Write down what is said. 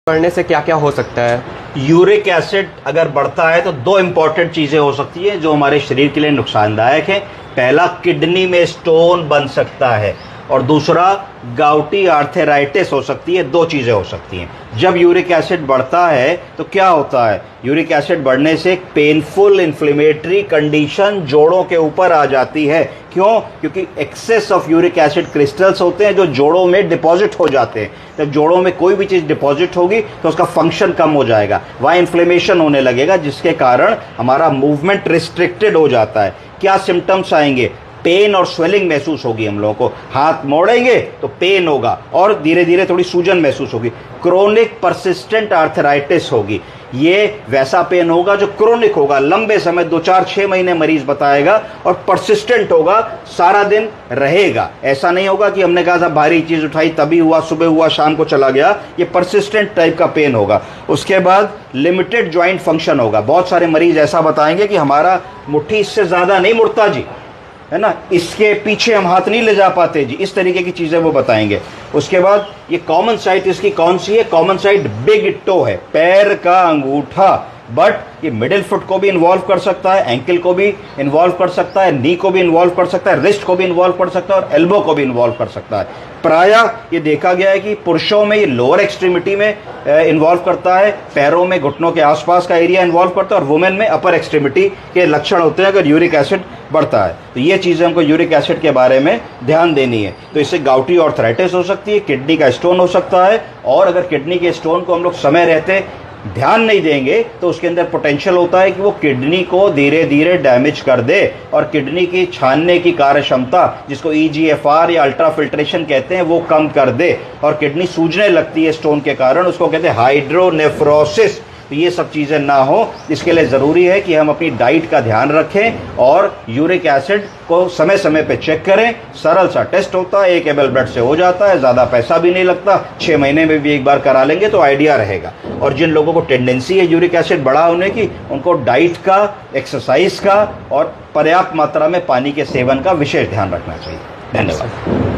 बढ़ने से क्या क्या हो सकता है? यूरिक एसिड अगर बढ़ता है तो दो इंपॉर्टेंट चीज़ें हो सकती हैं जो हमारे शरीर के लिए नुकसानदायक है। पहला, किडनी में स्टोन बन सकता है और दूसरा गाउटी आर्थराइटिस हो सकती है। दो चीज़ें हो सकती हैं। जब यूरिक एसिड बढ़ता है तो क्या होता है, यूरिक एसिड बढ़ने से एक पेनफुल इन्फ्लेमेटरी कंडीशन जोड़ों के ऊपर आ जाती है। क्यों? क्योंकि excess of uric acid crystals होते हैं जो जोड़ों में डिपॉजिट हो जाते हैं। जब जोड़ों में कोई भी चीज़ डिपॉजिट होगी तो उसका फंक्शन कम हो जाएगा, वहाँ इन्फ्लेमेशन होने लगेगा, जिसके कारण हमारा मूवमेंट रिस्ट्रिक्टेड हो जाता है। क्या सिम्टम्स आएंगे? पेन और स्वेलिंग महसूस होगी हम लोगों को। हाथ मोड़ेंगे तो पेन होगा और धीरे धीरे थोड़ी सूजन महसूस होगी। क्रोनिक परसिस्टेंट आर्थराइटिस होगी। ये वैसा पेन होगा जो क्रोनिक होगा, लंबे समय 2-4-6 महीने मरीज बताएगा और परसिस्टेंट होगा, सारा दिन रहेगा। ऐसा नहीं होगा कि हमने कहा था भारी चीज़ उठाई तभी हुआ, सुबह हुआ, शाम को चला गया। ये परसिस्टेंट टाइप का पेन होगा। उसके बाद लिमिटेड जॉइंट फंक्शन होगा। बहुत सारे मरीज ऐसा बताएंगे कि हमारा मुट्ठी इससे ज़्यादा नहीं मुड़ता जी, है ना, इसके पीछे हम हाथ नहीं ले जा पाते जी, इस तरीके की चीज़ें वो बताएंगे। उसके बाद ये कॉमन साइट इसकी कौन सी है? कॉमन साइट बिग टो है, पैर का अंगूठा। बट ये मिडिल फुट को भी इन्वॉल्व कर सकता है, एंकल को भी इन्वॉल्व कर सकता है, नी को भी इन्वॉल्व कर सकता है, रिस्ट को भी इन्वॉल्व कर सकता है और एल्बो को भी इन्वॉल्व कर सकता है। प्रायः ये देखा गया है कि पुरुषों में ये लोअर एक्सट्रीमिटी में इन्वॉल्व करता है, पैरों में घुटनों के आसपास का एरिया इन्वॉल्व करता है और वुमेन में अपर एक्सट्रीमिटी के लक्षण होते हैं अगर यूरिक एसिड बढ़ता है। तो ये चीज़ें हमको यूरिक एसिड के बारे में ध्यान देनी है। तो इससे गाउटी आर्थराइटिस हो सकती है, किडनी का स्टोन हो सकता है, और अगर किडनी के स्टोन को हम लोग समय रहते ध्यान नहीं देंगे तो उसके अंदर पोटेंशियल होता है कि वो किडनी को धीरे धीरे डैमेज कर दे और किडनी की छानने की कार्य क्षमता, जिसको EGFR या अल्ट्रा फिल्ट्रेशन कहते हैं, वो कम कर दे और किडनी सूजने लगती है स्टोन के कारण। उसको कहते हैं हाइड्रोनेफ्रोसिस। तो ये सब चीज़ें ना हो, इसके लिए ज़रूरी है कि हम अपनी डाइट का ध्यान रखें और यूरिक एसिड को समय समय पे चेक करें। सरल सा टेस्ट होता है, 1 ml ब्लड से हो जाता है, ज़्यादा पैसा भी नहीं लगता, 6 महीने में भी एक बार करा लेंगे तो आइडिया रहेगा। और जिन लोगों को टेंडेंसी है यूरिक एसिड बढ़ा होने की, उनको डाइट का, एक्सरसाइज का और पर्याप्त मात्रा में पानी के सेवन का विशेष ध्यान रखना चाहिए। धन्यवाद।